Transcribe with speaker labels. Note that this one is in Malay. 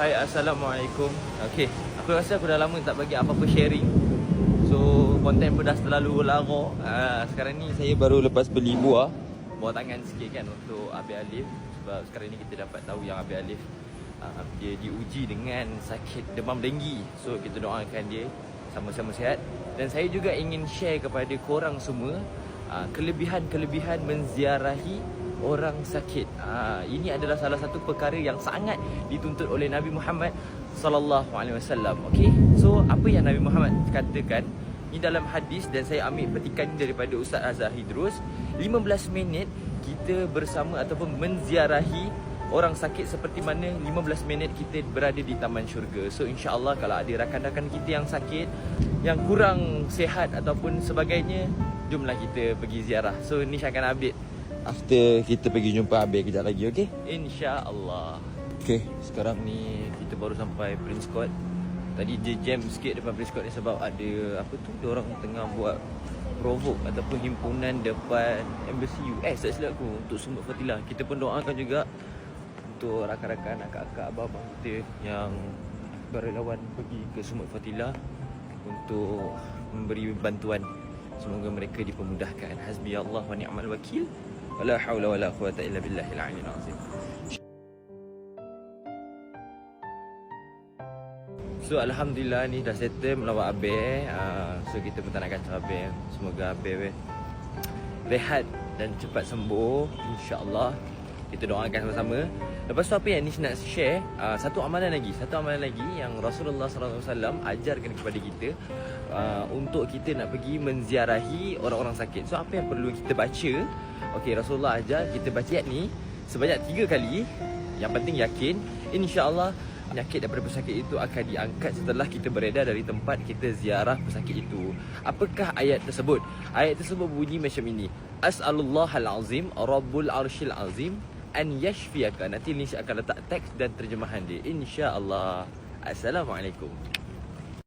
Speaker 1: Hai, Assalamualaikum. Okay, aku rasa aku dah lama tak bagi apa-apa sharing. So, konten pun dah terlalu lara. Sekarang ni saya baru lepas beli buah tangan sikit kan untuk Abi Alif. Sebab sekarang ni kita dapat tahu yang Abi Alif dia diuji dengan sakit demam denggi. So, kita doakan dia sama-sama sihat. Dan saya juga ingin share kepada korang semua kelebihan-kelebihan menziarahi orang sakit. Ini adalah salah satu perkara yang sangat dituntut oleh Nabi Muhammad sallallahu alaihi wasallam. Okey. So apa yang Nabi Muhammad katakan ini dalam hadis, dan saya ambil petikan daripada Ustaz Azhar Hidrus. 15 minit kita bersama ataupun menziarahi orang sakit seperti mana 15 minit kita berada di taman syurga. So insya-Allah kalau ada rakan-rakan kita yang sakit, yang kurang sihat ataupun sebagainya, jomlah kita pergi ziarah. So ni saya akan update after kita pergi jumpa Abel kejap lagi, okey? InsyaAllah. Okey, sekarang ni kita baru sampai Prince Court. Tadi dia jam sikit depan Prince Court ni sebab ada apa tu, diorang tengah buat provoke ataupun himpunan depan Embassy US, tak silap aku, untuk Sumut Fatilah. Kita pun doakan juga untuk rakan-rakan, akak-akak, abang-abang kita yang berlawan pergi ke Sumut Fatilah untuk memberi bantuan. Semoga mereka dipermudahkan. Hasbiyallah wa ni'mal wakil. Wala haula wala quwata illa billahil aliyyil azim. So alhamdulillah ni dah settle melawat Abel. So kita pun tak nak kacau Abel. Semoga Abel rehat dan cepat sembuh, insya-Allah. Kita doakan sama-sama. Lepas tu apa yang ni nak share, satu amalan lagi yang Rasulullah sallallahu alaihi wasallam ajarkan kepada kita untuk kita nak pergi menziarahi orang-orang sakit. So apa yang perlu kita baca? Okey, Rasulullah ajar kita baca ayat ni sebanyak 3 kali. Yang penting yakin, insya-Allah penyakit daripada pesakit itu akan diangkat setelah kita beredar dari tempat kita ziarah pesakit itu. Apakah ayat tersebut? Ayat tersebut bunyi macam ini. As'alullahal azim rabbul arsyil azim an yashfiyaka. Nanti ni saya akan letak teks dan terjemahan dia, insya-Allah. Assalamualaikum.